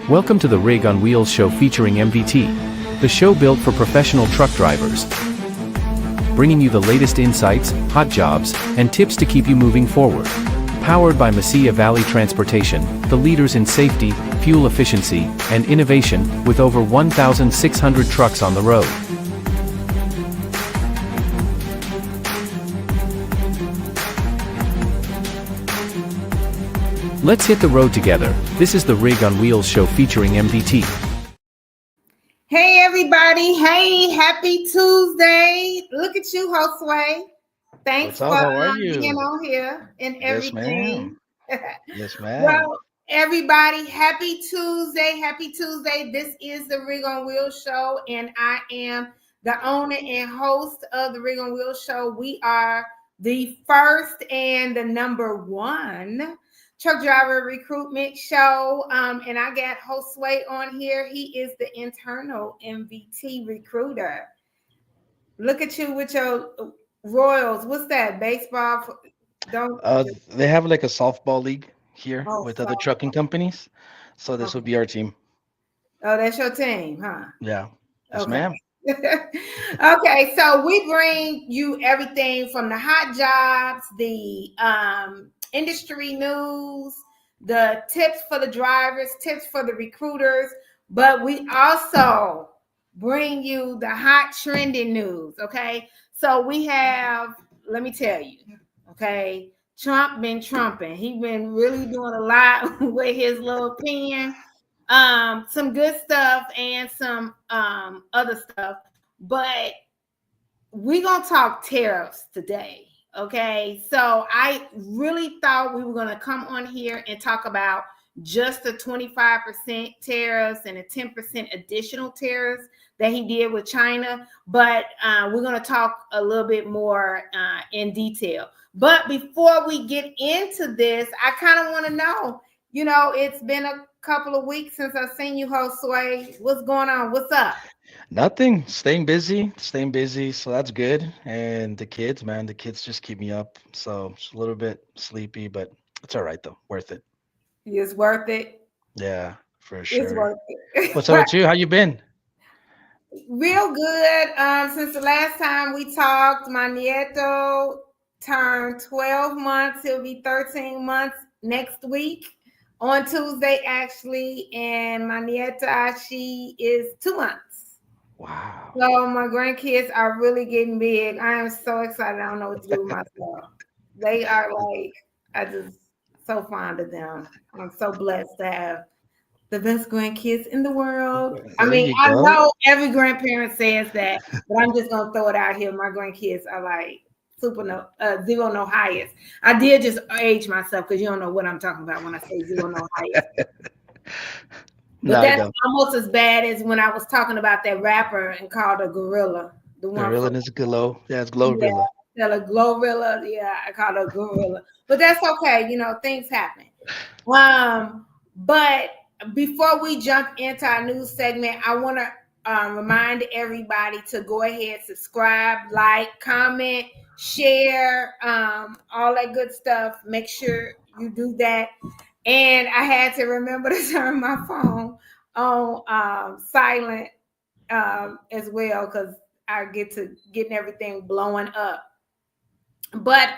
Welcome to the Rig on Wheels show featuring MVT, the show built for professional truck drivers. Bringing you the latest insights, hot jobs, and tips to keep you moving forward. Powered by Mesilla Valley Transportation, the leaders in safety, fuel efficiency, and innovation, with over 1,600 trucks on the road. Let's hit the road together. This is the Rig on Wheels show featuring MVT. Hey everybody, hey, happy Tuesday. Look at you, Josue. Thanks for being on here and everything. Yes, ma'am. Well, everybody, happy Tuesday. Happy Tuesday. This is the Rig on Wheels show, and I am the owner and host of the Rig on Wheels show. We are the first and the number one truck driver recruitment show, and I got Josue on here. He is the internal MVT recruiter. Look at you with your Royals. What's that? Baseball? They have like a softball league here with other trucking companies, so this will be our team. Oh, that's your team, huh? Yeah. Yes, ma'am. Okay, so we bring you everything from the hot jobs, the industry news, the tips for the drivers, tips for the recruiters, but we also bring you the hot trending news. Okay, so we have, let me tell you, okay, Trump been trumping. He been really doing a lot with his little pen. Some good stuff and some other stuff, but we're gonna talk tariffs today. Okay, so I really thought we were going to come on here and talk about just the 25% tariffs and the 10% additional tariffs that he did with China, but we're going to talk a little bit more in detail. But before we get into this, I kind of want to know, it's been a couple of weeks since I've seen you, Josue. What's going on? What's up? Nothing. Staying busy. So that's good. And the kids just keep me up. So it's a little bit sleepy, but it's all right though. Worth it. It's worth it. Yeah, for sure. It's worth it. What's up with you? How you been? Real good. Since the last time we talked, my nieto turned 12 months. He'll be 13 months next week on Tuesday, actually. And my nieta, she is 2 months. Wow. So my grandkids are really getting big. I am so excited. I don't know what to do with myself. They are I just so fond of them. I'm so blessed to have the best grandkids in the world. I know every grandparent says that, but I'm just going to throw it out here. My grandkids are like zero no highest. I did just age myself because you don't know what I'm talking about when I say zero no highest. But that's almost as bad as when I was talking about that rapper and called a gorilla. The gorilla is Glow. Yeah, it's Glorilla. Yeah, a Glorilla. Yeah, I called it a gorilla. But that's okay. Things happen. But before we jump into our news segment, I want to remind everybody to go ahead, subscribe, like, comment, share, all that good stuff. Make sure you do that. And I had to remember to turn my phone on silent as well, because I get to getting everything blowing up. But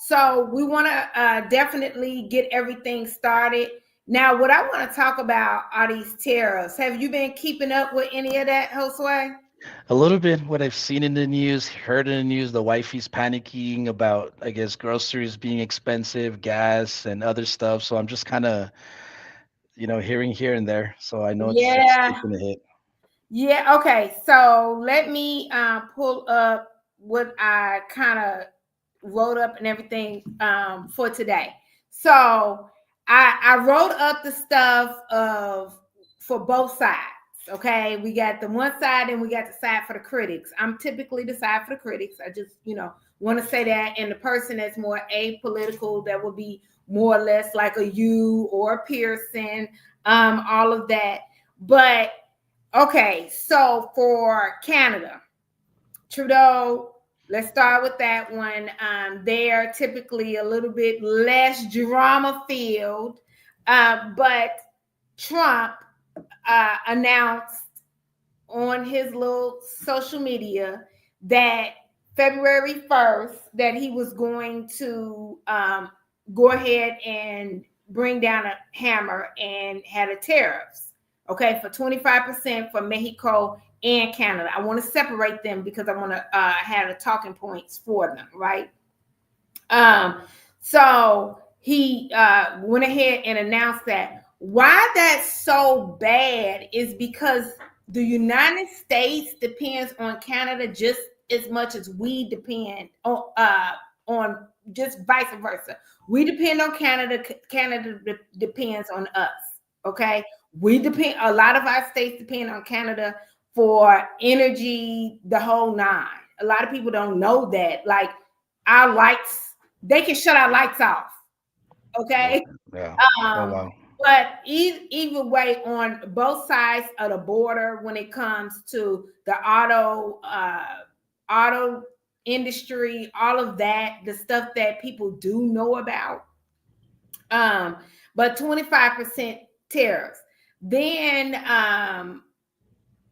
so we want to definitely get everything started. Now, what I want to talk about are these tariffs. Have you been keeping up with any of that, Josue? A little bit. What I've seen in the news, heard in the news, the wifey's panicking about, I guess, groceries being expensive, gas, and other stuff. So I'm just kind of, hearing here and there. So I know it's taking a hit. Yeah. Okay. So let me pull up what I kind of wrote up and everything for today. So I wrote up the stuff for both sides. Okay, we got the one side and we got the side for the critics. I'm typically the side for the critics. I just, want to say that. And the person that's more apolitical, that would be more or less like a you or a Pearson, all of that. But okay, so for Canada, Trudeau, let's start with that one. They're typically a little bit less drama filled, but Trump announced on his little social media that February 1st that he was going to go ahead and bring down a hammer and had a tariffs, okay, for 25% for Mexico and Canada. I want to separate them because I want to have the talking points for them, right? So he went ahead and announced that. Why that's so bad is because the United States depends on Canada just as much as we depend on just vice versa. We depend on Canada. Canada depends on us. Okay, we depend. A lot of our states depend on Canada for energy, the whole nine. A lot of people don't know that. Like our lights, they can shut our lights off. Okay. Yeah. Oh wow. But either way, on both sides of the border, when it comes to the auto industry, all of that, the stuff that people do know about. But 25% tariffs. Then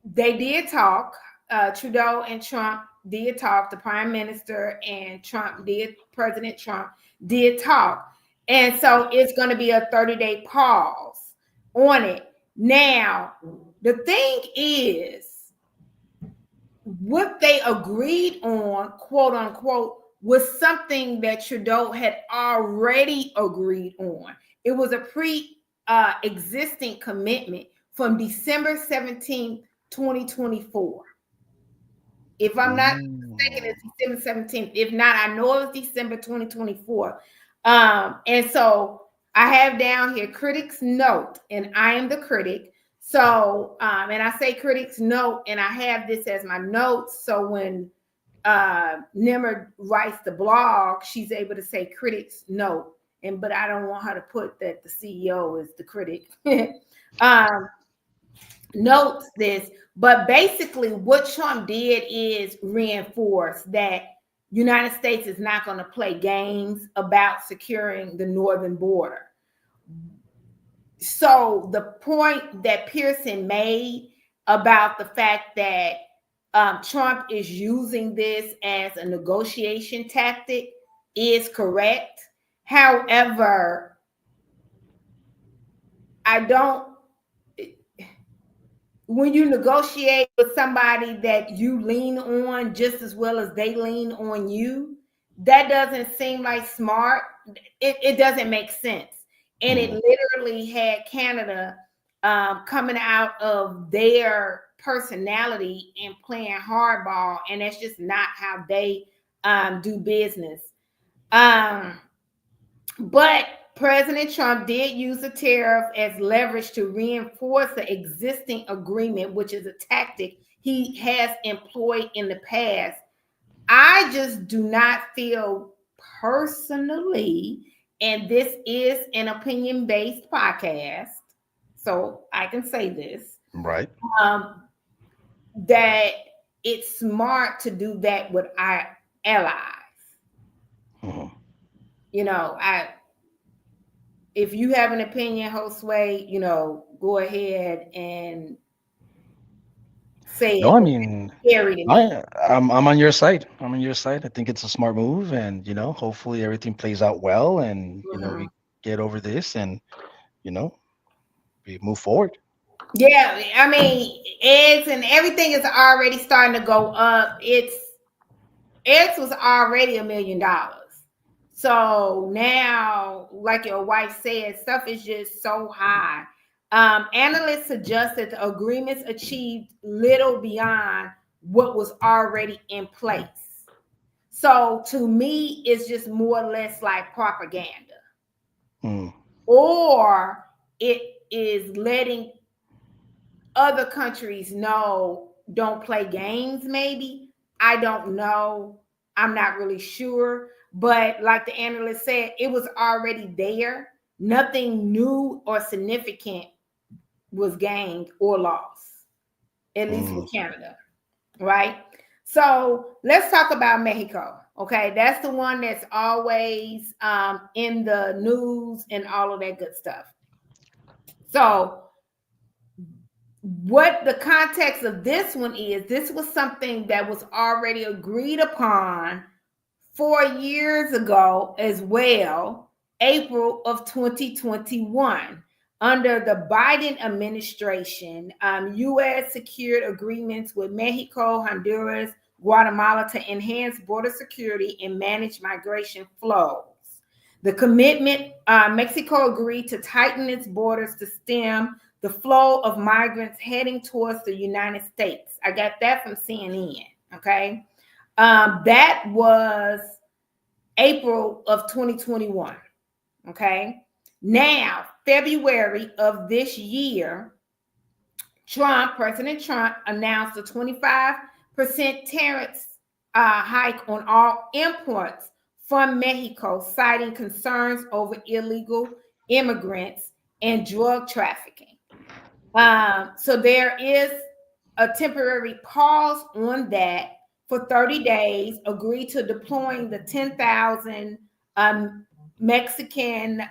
they did talk. Trudeau and Trump did talk. The Prime Minister and President Trump did talk. And so it's going to be a 30-day pause on it. Now, the thing is, what they agreed on, quote unquote, was something that Trudeau had already agreed on. It was a pre-existing commitment from December 17th, 2024. If I'm not mistaken, it's December 17th. If not, I know it was December 2024. And so I have down here critics note, and I am the critic. So, and I say critics note, and I have this as my notes. So when Nimmer writes the blog, she's able to say critics note. But I don't want her to put that the CEO is the critic. Notes this, but basically what Trump did is reinforce that United States is not going to play games about securing the northern border. So the point that Pearson made about the fact that Trump is using this as a negotiation tactic is correct. However, when you negotiate with somebody that you lean on just as well as they lean on you, that doesn't seem like smart. It doesn't make sense. And it literally had Canada coming out of their personality and playing hardball. And that's just not how they do business. But President Trump did use the tariff as leverage to reinforce the existing agreement, which is a tactic he has employed in the past. I just do not feel personally, and this is an opinion-based podcast, so I can say this, right? That it's smart to do that with our allies. You know, if you have an opinion, Josue, go ahead and say no, it. I mean, I'm on your side. I'm on your side. I think it's a smart move, and hopefully everything plays out well, and we get over this, and we move forward. Yeah, I mean, eggs and everything is already starting to go up. Eggs was already $1 million. So now, like your wife said, stuff is just so high. Analysts suggest that the agreements achieved little beyond what was already in place. So to me, it's just more or less like propaganda. Or it is letting other countries know, don't play games, maybe. I don't know. I'm not really sure. But like the analyst said, it was already there. Nothing new or significant was gained or lost, at least with Canada, right? So let's talk about Mexico. Okay, that's the one that's always in the news and all of that good stuff. So what the context of this one is, this was something that was already agreed upon 4 years ago as well, April of 2021. Under the Biden administration, U.S. secured agreements with Mexico, Honduras, Guatemala to enhance border security and manage migration flows. The commitment, Mexico agreed to tighten its borders to stem the flow of migrants heading towards the United States. I got that from CNN, okay? That was April of 2021, okay? Now, February of this year, President Trump announced a 25% tariffs hike on all imports from Mexico, citing concerns over illegal immigrants and drug trafficking. So there is a temporary pause on that for 30 days, agreed to deploying the 10,000 Mexican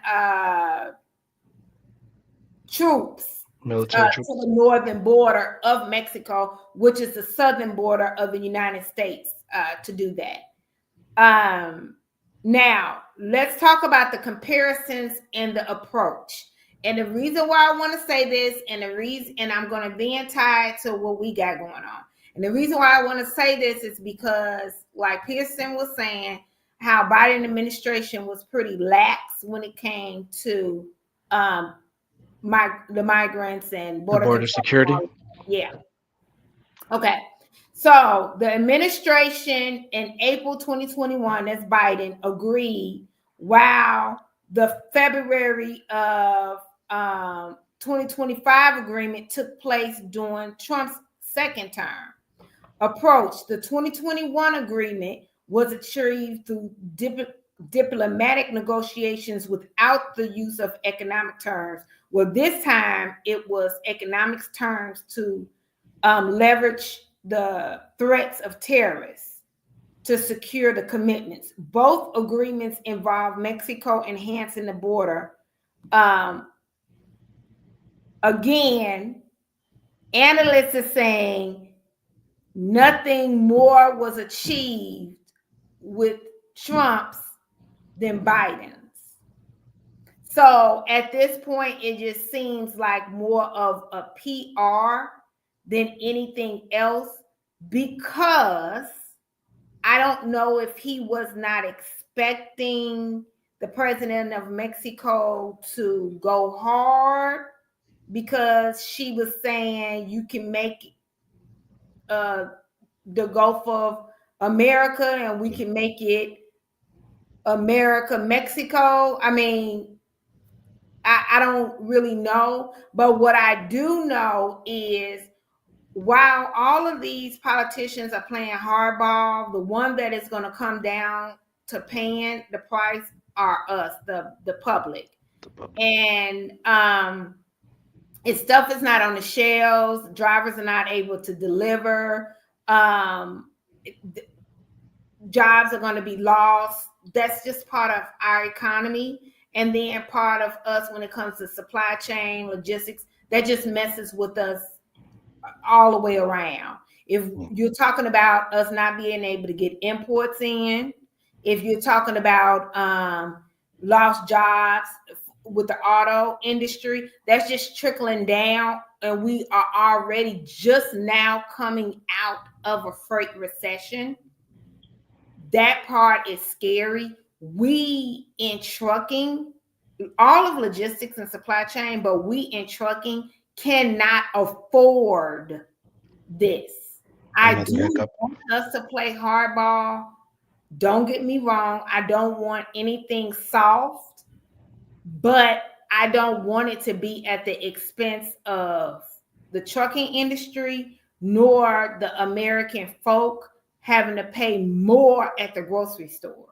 troops, military troops to the northern border of Mexico, which is the southern border of the United States, to do that. Now, let's talk about the comparisons and the approach. And the reason why I want to say this, and I'm going to then tie it to what we got going on. And the reason why I want to say this is because, like Pearson was saying, how Biden administration was pretty lax when it came to the migrants and border security. Yeah. Okay. So the administration in April 2021, as Biden agreed, while the February of 2025 agreement took place during Trump's second term. Approach, the 2021 agreement was achieved through diplomatic negotiations without the use of economic terms. Well, this time it was economics terms to leverage the threats of terrorists to secure the commitments. Both agreements involve Mexico enhancing the border. Again, analysts are saying nothing more was achieved with Trump's than Biden's. So at this point, it just seems like more of a PR than anything else, because I don't know if he was not expecting the president of Mexico to go hard, because she was saying you can make the Gulf of America and we can make it America, Mexico. I mean, I don't really know. But what I do know is, while all of these politicians are playing hardball, the one that is going to come down to paying the price are us, the public. And if stuff is not on the shelves, drivers are not able to deliver, jobs are going to be lost. That's just part of our economy. And then part of us when it comes to supply chain, logistics, that just messes with us all the way around. If you're talking about us not being able to get imports in, if you're talking about lost jobs with the auto industry, that's just trickling down. And we are already just now coming out of a freight recession. That part is scary. We in trucking, all of logistics and supply chain, but we in trucking cannot afford this. I do want us to play hardball. Don't get me wrong. I don't want anything soft, but I don't want it to be at the expense of the trucking industry, nor the American folk having to pay more at the grocery stores.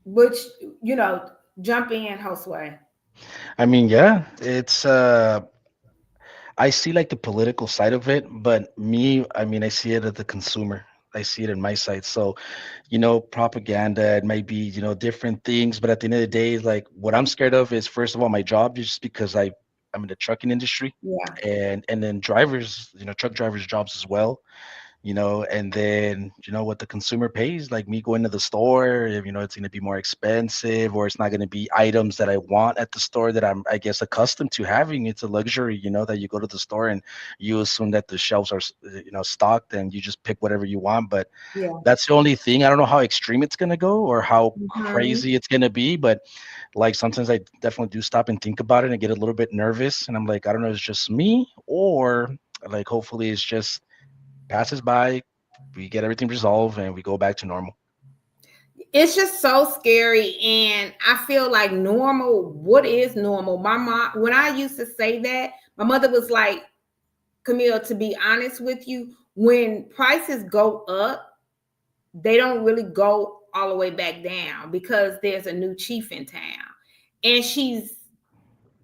Which, you know, jump in, Josue. I mean, yeah, it's I see like the political side of it, but I mean, I see it as the consumer. I see it in my side. So, you know, propaganda, it might be, you know, different things, but at the end of the day, like what I'm scared of is, first of all, my job, just because I'm in the trucking industry, Yeah. and then drivers, truck drivers jobs as well, and then what the consumer pays, like me going to the store, if it's going to be more expensive, or it's not going to be items that I want at the store that I'm, I guess, accustomed to having. It's a luxury, that you go to the store and you assume that the shelves are stocked, and you just pick whatever you want. But Yeah. that's the only thing. I don't know how extreme it's going to go or how Mhm. crazy it's going to be, but like sometimes I definitely do stop and think about it and get a little bit nervous, and I'm like, I don't know, it's just me, or like hopefully it's just passes by, we get everything resolved, and we go back to normal. It's just so scary, and I feel like normal. What is normal? My mom, when I used to say that, my mother was like, Kameel, to be honest with you, when prices go up, they don't really go all the way back down because there's a new chief in town. And she's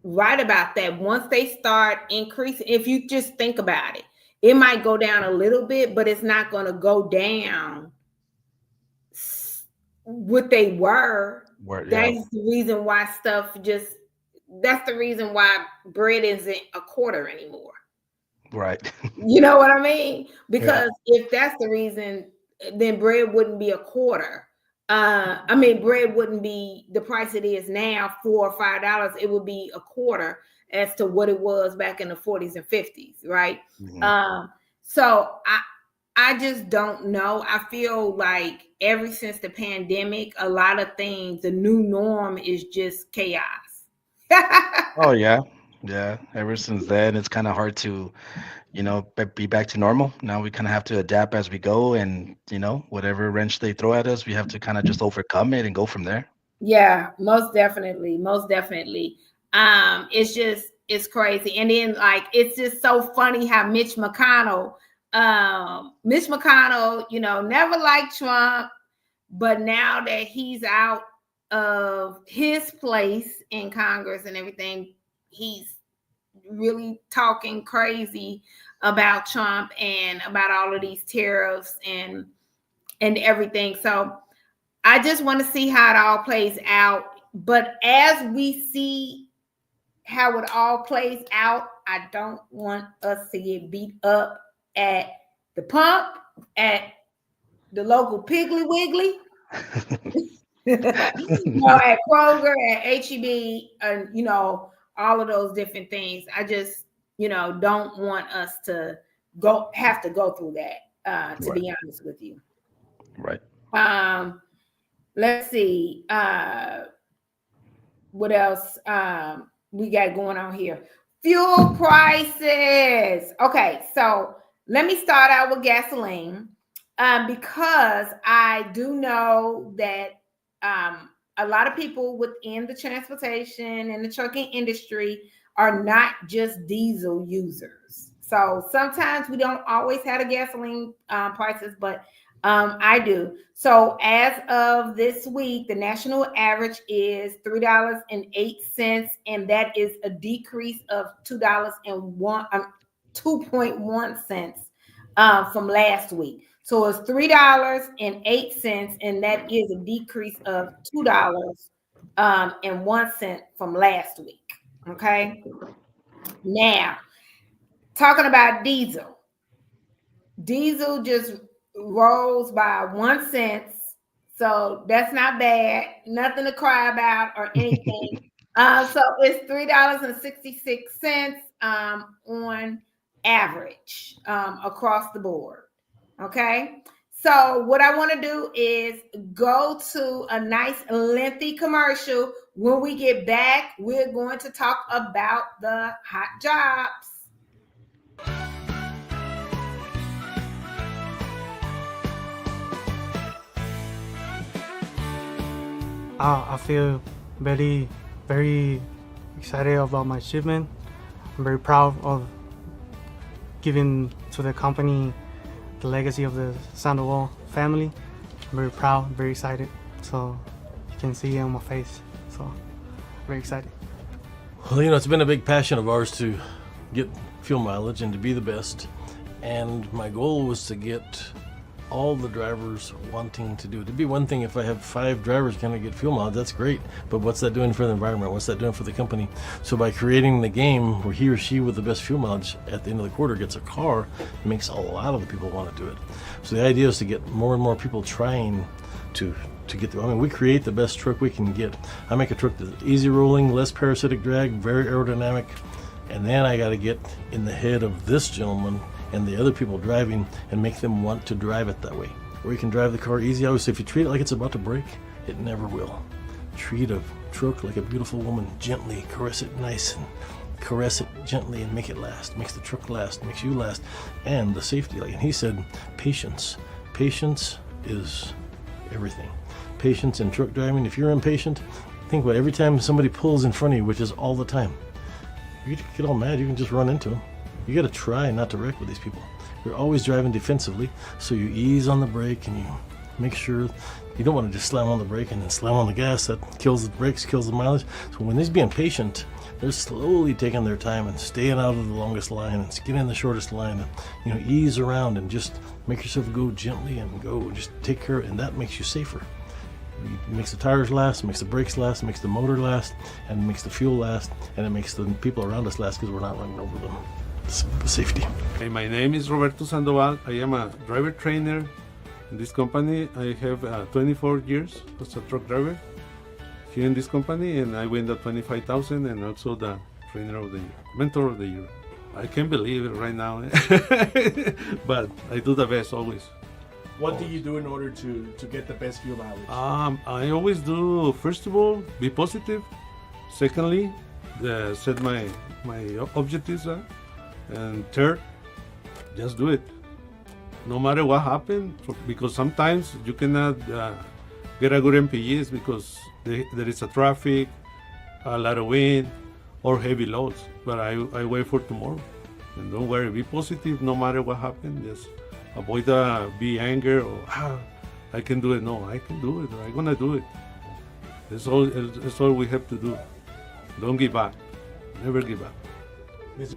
right about that. Once they start increasing, if you just think about it, it might go down a little bit, but it's not going to go down what they were. Where, yeah, That's the reason why that's the reason why bread isn't a quarter anymore. right. You know what I mean? Yeah, Because if that's the reason, then bread wouldn't be a quarter. I mean, bread wouldn't be the price it is now, $4 or $5. It would be a quarter as to what it was back in the 40s and 50s, right? mhm. So I just don't know. I feel like ever since the pandemic, a lot of things, the new norm is just chaos. Oh yeah, yeah. Ever since then, it's kind of hard to, be back to normal. Now we kind of have to adapt as we go, and whatever wrench they throw at us, we have to kind of just overcome it and go from there. Yeah, most definitely. Most definitely. It's crazy. And then like it's just so funny how Mitch McConnell, never liked Trump, but now that he's out of his place in Congress and everything, he's really talking crazy about Trump and about all of these tariffs and everything. So I just want to see how it all plays out. But as we see how it all plays out, I don't want us to get beat up at the pump, at the local Piggly Wiggly, at Kroger, at HEB, and all of those different things. I just don't want us to have to go through that. To Right, be honest with you. right. Let's see. What else we got going on here? Fuel prices. Okay, so let me start out with gasoline because I do know that a lot of people within the transportation and the trucking industry are not just diesel users. So sometimes we don't always have the gasoline prices, but I do. So as of this week, the national average is $3.08, and that is a decrease of $2.1 from last week. So it's $3.08, and that is a decrease of $2.01 from last week. Okay. Now, talking about diesel. Diesel just rose by 1 cent. So that's not bad. Nothing to cry about or anything. So it's $3.66 on average across the board. Okay. So what I want to do is go to a nice lengthy commercial. When we get back, we're going to talk about the hot jobs. I feel very, very excited about my achievement. I'm very proud of giving to the company the legacy of the Sandoval family. I'm very proud, very excited. So you can see it on my face. So very excited. Well, it's been a big passion of ours to get fuel mileage and to be the best. And my goal was to get all the drivers wanting to do it. It'd be one thing if I have 5 drivers kind of get fuel mileage, that's great, but what's that doing for the environment? What's that doing for the company? So by creating the game where he or she with the best fuel mileage at the end of the quarter gets a car, it makes a lot of the people want to do it. So the idea is to get more and more people trying to get through. I mean, we create the best truck we can get. I make a truck that's easy rolling, less parasitic drag, very aerodynamic, and then I got to get in the head of this gentleman and the other people driving and make them want to drive it that way. Where you can drive the car easy. I always say if you treat it like it's about to break, it never will. Treat a truck like a beautiful woman, gently, caress it nice and caress it gently and make it last. Makes the truck last, makes you last, and the safety. And he said, patience. Patience is everything. Patience in truck driving. If you're impatient, think about it. Every time somebody pulls in front of you, which is all the time, you get all mad, you can just run into them. You got to try not to wreck with these people. You're always driving defensively, so you ease on the brake and you make sure you don't want to just slam on the brake and then slam on the gas. That kills the brakes, kills the mileage. So when they're being patient, they're slowly taking their time and staying out of the longest line and getting in the shortest line and ease around and just make yourself go gently and go. Just take care of it, and that makes you safer. It makes the tires last, makes the brakes last, makes the motor last, and makes the fuel last, and it makes the people around us last because we're not running over them. It's safety. Hey, my name is Roberto Sandoval. I am a driver trainer in this company. I have 24 years as a truck driver here in this company, and I win the 25,000 and also the trainer of the year, mentor of the year. I can't believe it right now, but I do the best always. What do you do in order to get the best fuel mileage? I always do, first of all, be positive. Secondly, set my objectives. And third, just do it. No matter what happens, because sometimes you cannot get a good MPGs because there is a traffic, a lot of wind, or heavy loads. But I wait for tomorrow. And don't worry, be positive no matter what happens. Just avoid be anger or I can do it. No, I can do it. I'm gonna do it. That's all we have to do. Don't give up. Never give up.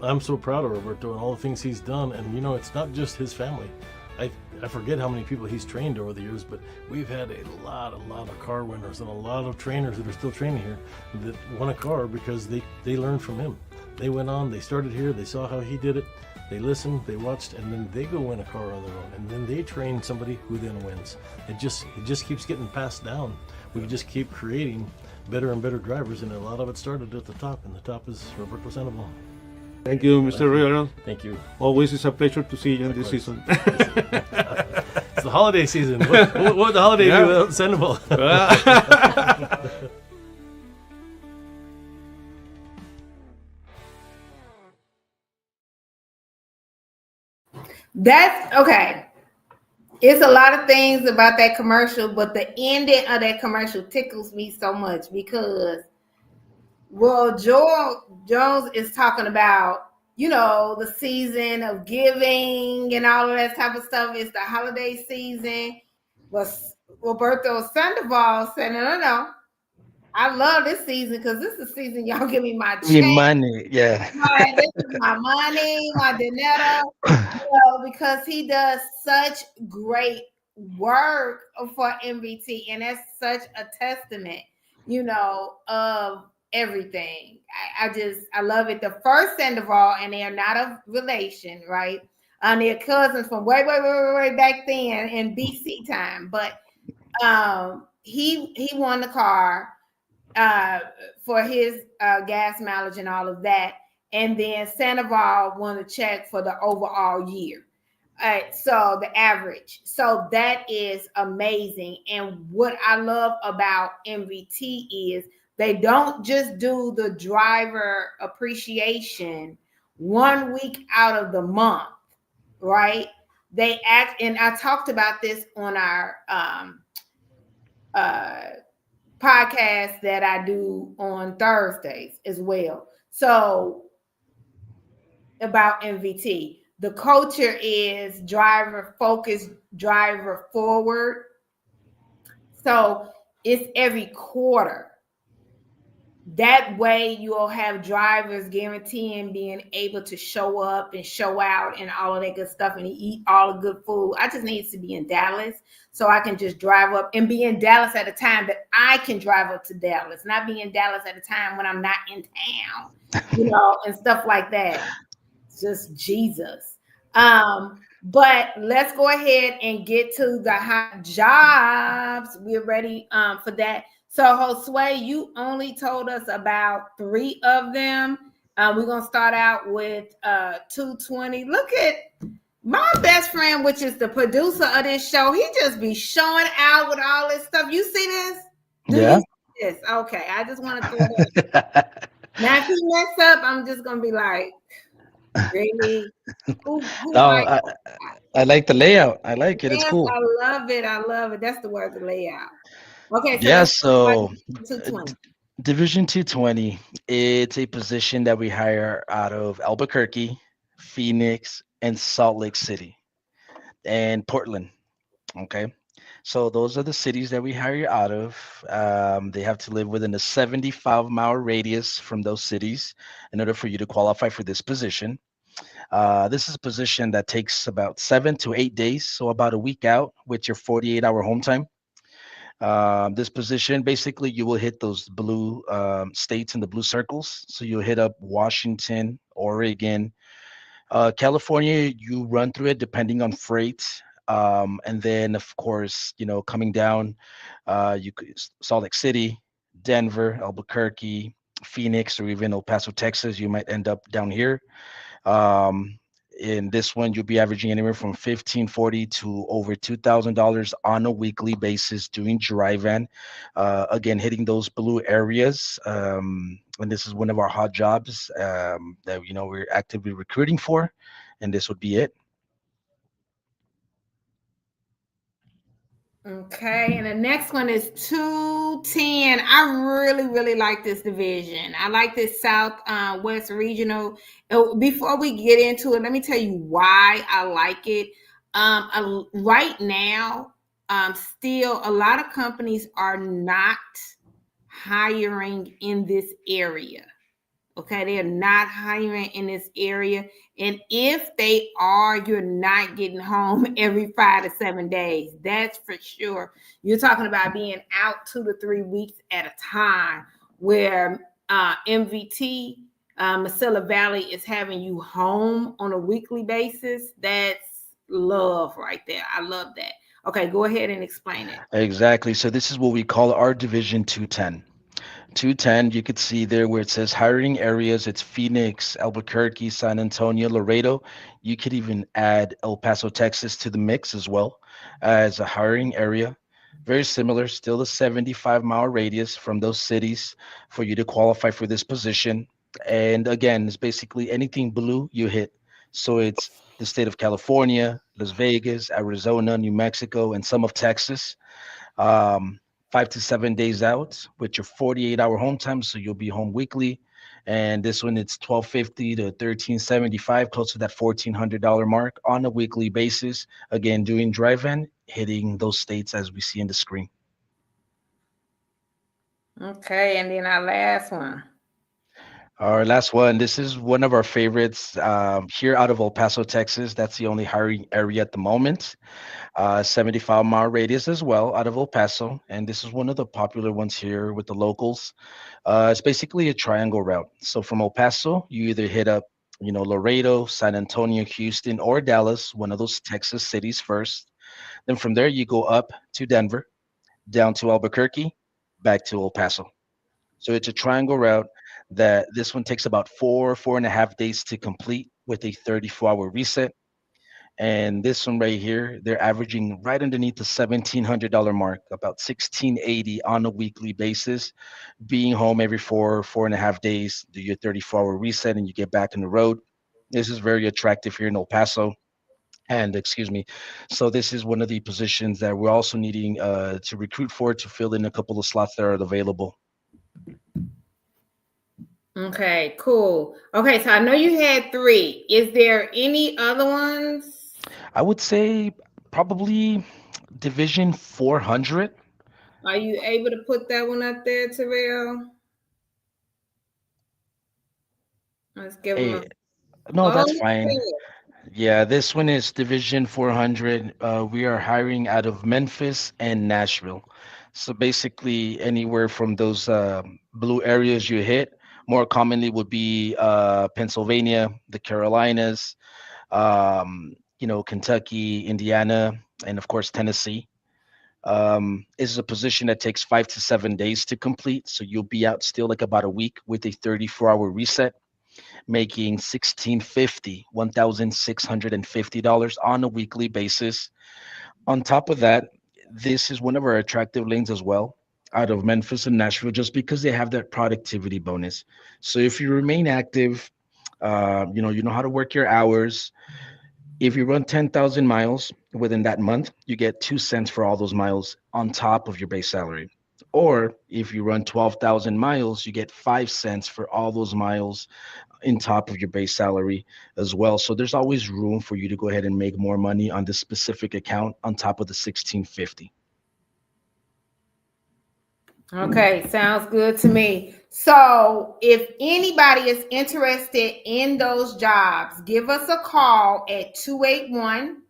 I'm so proud of Roberto and all the things he's done, and it's not just his family. I forget how many people he's trained over the years, but we've had a lot of car winners and a lot of trainers that are still training here that won a car because they learned from him. They went on, they started here, they saw how he did it, they listened, they watched, and then they go win a car on their own, and then they train somebody who then wins. It just keeps getting passed down. We just keep creating better and better drivers, and a lot of it started at the top, and the top is Roberto Sandoval. Thank you, Mr. Rivera. Thank you. Always is a pleasure to see you in this season. It's the holiday season. What would the holiday do without Sandoval? That's okay. It's a lot of things about that commercial, but the ending of that commercial tickles me so much because, well, Joel Jones is talking about, the season of giving and all of that type of stuff. It's the holiday season. But Roberto Sandoval said, no. I love this season because this is the season y'all give me my check. Money, yeah. This is my money, my dinero. Because he does such great work for MVT, and that's such a testament, of everything. I love it. The first Sandoval, and they are not a relation, right? They're cousins from way back then in BC time, but he won the car for his gas mileage and all of that. And then Sandoval won a check for the overall year. So the average. So that is amazing. And what I love about MVT is they don't just do the driver appreciation 1 week out of the month, right? They act, and I talked about this on our podcast that I do on Thursdays as well. So about MVT, the culture is driver focused, driver forward. So it's every quarter That way you'll have drivers guaranteeing being able to show up and show out and all of that good stuff and eat all the good food. I just need to be in Dallas so I can just drive up and be in Dallas at a time that I can drive up to Dallas, not be in Dallas at a time when I'm not in town, and stuff like that. It's just Jesus. But let's go ahead and get to the hot jobs. We're ready for that. So, Josue, you only told us about 3 of them. We're going to start out with 220. Look at my best friend, which is the producer of this show. He just be showing out with all this stuff. You see this? Yeah. You see this? Okay. I just want to throw that. Now, if he mess up, I'm just going to be like, really? Who No, I like the layout. I like it. It's Yes, cool. I love it. I love it. That's the word, the layout. Okay, so Yeah, let's talk so about 220. Division 220, it's a position that we hire out of Albuquerque, Phoenix, and Salt Lake City, and Portland. Okay. So those are the cities that we hire out of. They have to live within a 75-mile radius from those cities in order for you to qualify for this position. This is a position that takes about 7 to 8 days, so about a week out with your 48-hour home time. This position, basically, you will hit those blue states in the blue circles. So you'll hit up Washington, Oregon, California. You run through it depending on freight, and then of course, coming down, Salt Lake City, Denver, Albuquerque, Phoenix, or even El Paso, Texas. You might end up down here. Um, in this one, you'll be averaging anywhere from 1,540 to over $2,000 on a weekly basis doing dry van. Again, hitting those blue areas. And this is one of our hot jobs that we're actively recruiting for, and this would be it. Okay, and the next one is 210. I really, really like this division. I like this South West Regional. Before we get into it, let me tell you why I like it. Right now, still a lot of companies are not hiring in this area. Okay, they're not hiring in this area. And if they are, you're not getting home every 5 to 7 days. That's for sure. You're talking about being out 2 to 3 weeks at a time, where MVT, Mesilla Valley, is having you home on a weekly basis. That's love right there. I love that. Okay, go ahead and explain it. Exactly. So this is what we call our Division 210. 210, you could see there where it says hiring areas. It's Phoenix, Albuquerque, San Antonio, Laredo. You could even add El Paso, Texas to the mix as well as a hiring area. Very similar, still a 75-mile radius from those cities for you to qualify for this position. And again, it's basically anything blue you hit. So it's the state of California, Las Vegas, Arizona, New Mexico, and some of Texas. Um, 5 to 7 days out with your 48-hour home time, so you'll be home weekly. And this one, it's 1,250 to 1,375, close to that $1,400 mark on a weekly basis. Again, doing drive-in, hitting those states as we see in the screen. Okay, and then our last one. Our last one, this is one of our favorites here out of El Paso, Texas. That's the only hiring area at the moment. 75-mile radius as well out of El Paso. And this is one of the popular ones here with the locals. It's basically a triangle route. So from El Paso, you either hit up, Laredo, San Antonio, Houston, or Dallas, one of those Texas cities first. Then from there, you go up to Denver, down to Albuquerque, back to El Paso. So it's a triangle route that this one takes about 4.5 days to complete with a 34-hour reset. And this one right here, they're averaging right underneath the $1,700 mark, about 1680 on a weekly basis. Being home every 4.5 days, do your 34-hour reset, and you get back on the road. This is very attractive here in El Paso. And excuse me, so this is one of the positions that we're also needing to recruit for to fill in a couple of slots that are available. Okay, cool. Okay, so I know you had 3. Is there any other ones? I would say probably Division 400. Are you able to put that one up there, Terrell? Let's give them Hey, a no, oh, that's fine. Yeah, this one is Division 400. We are hiring out of Memphis and Nashville. So basically, anywhere from those blue areas you hit, more commonly would be Pennsylvania, the Carolinas, Kentucky, Indiana, and of course, Tennessee. This is a position that takes 5 to 7 days to complete. So you'll be out still like about a week with a 34-hour reset, making 1,650 dollars on a weekly basis. On top of that, this is one of our attractive lanes as well, out of Memphis and Nashville, just because they have that productivity bonus. So if you remain active, you know how to work your hours. If you run 10,000 miles within that month, you get 2 cents for all those miles on top of your base salary. Or if you run 12,000 miles, you get 5 cents for all those miles in top of your base salary as well. So there's always room for you to go ahead and make more money on this specific account on top of the 1650. okay, sounds good to me. So, if anybody is interested in those jobs, give us a call at 281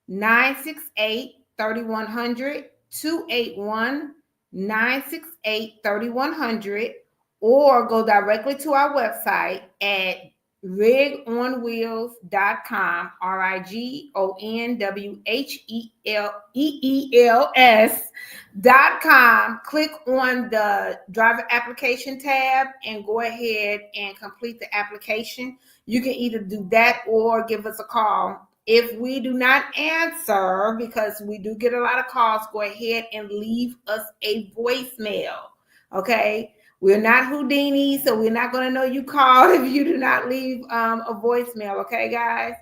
968 3100, 281 968 3100, or go directly to our website at rigonwheels.com, rigonwheels.com. Click on the driver application tab and go ahead and complete the application. You can either do that or give us a call. If we do not answer, because we do get a lot of calls, go ahead and leave us a voicemail. Okay. We're not Houdini, so we're not going to know you called if you do not leave a voicemail. Okay, guys?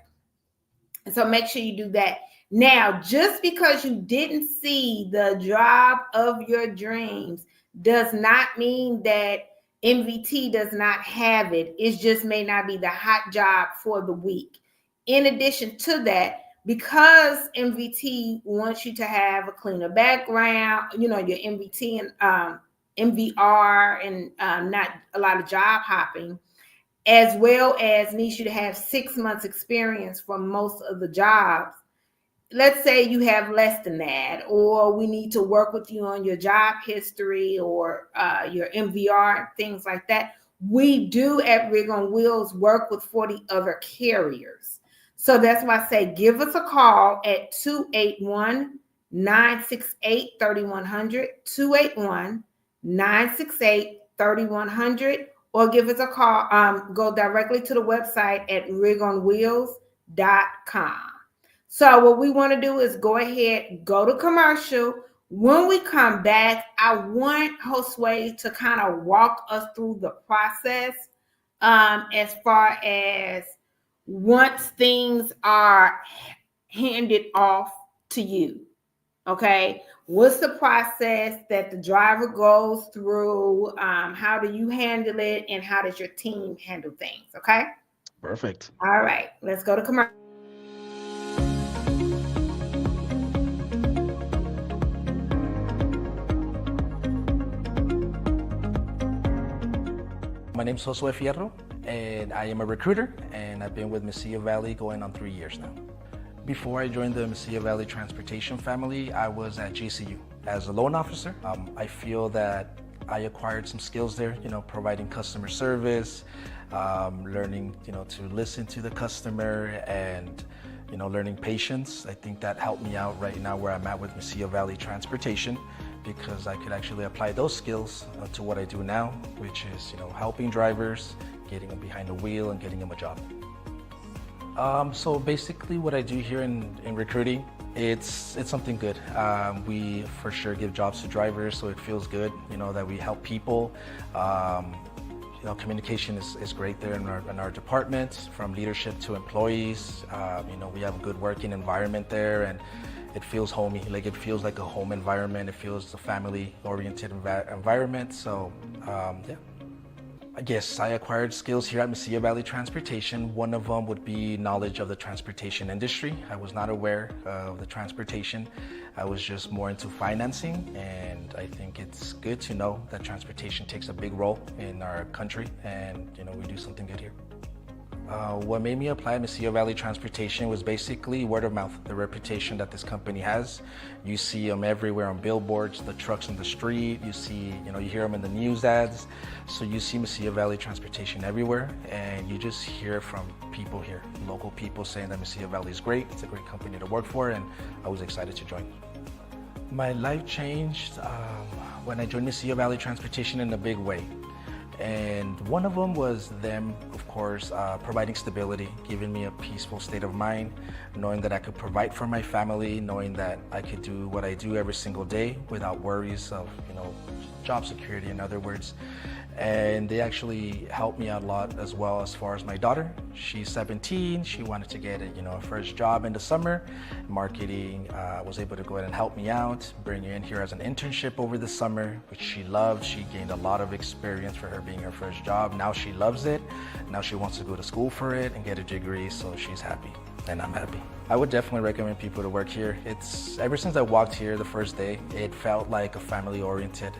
And so make sure you do that. Now, just because you didn't see the job of your dreams does not mean that MVT does not have it. It just may not be the hot job for the week. In addition to that, because MVT wants you to have a cleaner background, your MVT and MVR and not a lot of job hopping, as well as needs you to have 6 months experience for most of the jobs. Let's say you have less than that, or we need to work with you on your job history or your MVR, things like that. We do at Rig on Wheels work with 40 other carriers. So that's why I say give us a call at 281-968-3100, 281-968-3100, or give us a call. Go directly to the website at rigonwheels.com. So what we want to do is go ahead, go to commercial. When we come back, I want Josue to kind of walk us through the process as far as once things are handed off to you. Okay, what's the process that the driver goes through? How do you handle it, and how does your team handle things? Okay. Perfect. All right, let's go to commercial. My name is Josue Fierro, and I am a recruiter, and I've been with Mesilla Valley going on 3 years now. Before I joined the Mesilla Valley Transportation family, I was at JCU as a loan officer. I feel that I acquired some skills there, providing customer service, learning, to listen to the customer, and, learning patience. I think that helped me out right now where I'm at with Mesilla Valley Transportation, because I could actually apply those skills to what I do now, which is, helping drivers, getting them behind the wheel and getting them a job. So basically what I do here in recruiting, it's something good. We for sure give jobs to drivers, so it feels good, that we help people. Communication is great there in our department, from leadership to employees. We have a good working environment there, and it feels homey. Like, it feels like a home environment. It feels a family-oriented environment. So, yeah. Yes, I acquired skills here at Mesilla Valley Transportation. One of them would be knowledge of the transportation industry. I was not aware of the transportation. I was just more into financing, and I think it's good to know that transportation takes a big role in our country, and we do something good here. What made me apply Mesilla Valley Transportation was basically word of mouth, the reputation that this company has. You see them everywhere on billboards, the trucks on the street, you hear them in the news ads. So you see Mesilla Valley Transportation everywhere, and you just hear from people here, local people saying that Mesilla Valley is great, it's a great company to work for, and I was excited to join. My life changed when I joined Mesilla Valley Transportation in a big way. And one of them was them, of course, providing stability, giving me a peaceful state of mind, knowing that I could provide for my family, knowing that I could do what I do every single day without worries of, job security, in other words. And they actually helped me out a lot as well as far as my daughter. She's 17. She wanted to get a first job in the summer. Marketing was able to go ahead and help me out, bring her in here as an internship over the summer, which she loved. She gained a lot of experience for her being her first job. Now she loves it. Now she wants to go to school for it and get a degree, so she's happy, and I'm happy. I would definitely recommend people to work here. Ever since I walked here the first day, it felt like a family-oriented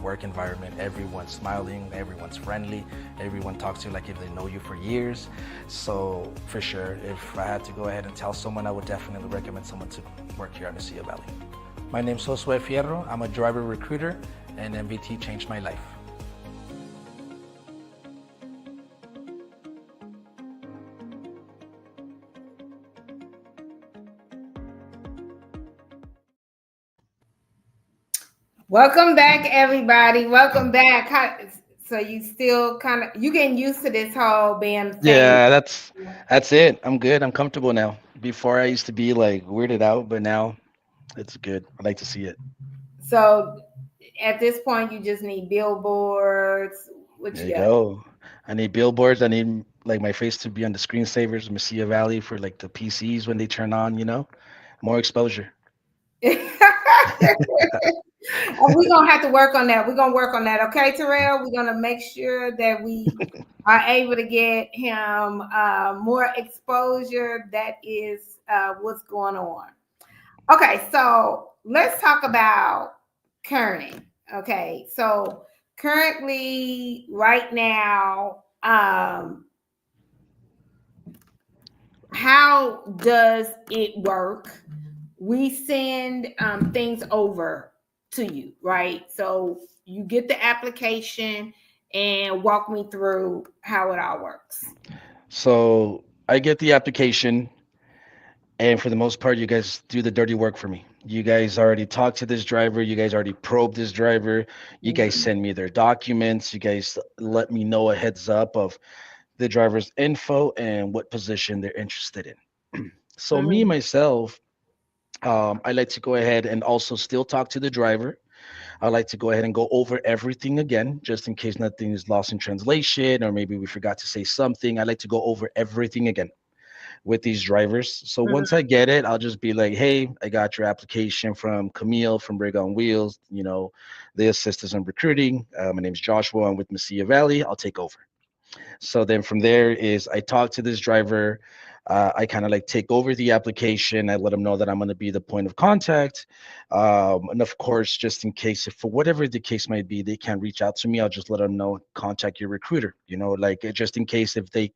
work environment. Everyone's smiling, everyone's friendly, everyone talks to you like if they know you for years. So for sure, if I had to go ahead and tell someone, I would definitely recommend someone to work here at Mesilla Valley. My name's Josue Fierro. I'm a driver recruiter, and MVT changed my life. Welcome back, everybody. Welcome back. So you still you getting used to this whole being Yeah, that's it. I'm good. I'm comfortable now. Before I used to be like weirded out, but now it's good. I like to see it. So at this point, you just need billboards. What There you you got? go. I need billboards. I need like my face to be on the screensavers, Mesilla Valley for like the PCs when they turn on, more exposure. We're gonna have to work on that. We're gonna work on that. Okay, Terrell. We're gonna make sure that we are able to get him more exposure. That is what's going on. Okay, so let's talk about current. Okay, so currently, right now, how does it work? We send things over to you, right? So you get the application and walk me through how it all works. So I get the application, and for the most part, you guys do the dirty work for me. You guys already talked to this driver. You guys already probed this driver. You guys send me their documents. You guys let me know a heads up of the driver's info and what position they're interested in. So me, Mhm. myself, I like to go ahead and also still talk to the driver. I like to go ahead and go over everything again, just in case nothing is lost in translation or maybe we forgot to say something. I like to go over everything again with these drivers. So once I get it, I'll just be like, hey, I got your application from Kameel from Brig on Wheels. They assist us in recruiting. My name's Joshua. I'm with Mesilla Valley. I'll take over. So then from there is I talk to this driver. I kind of like take over the application. I let them know that I'm going to be the point of contact. And of course, just in case, if for whatever the case might be, they can't reach out to me, I'll just let them know, contact your recruiter, like just in case if they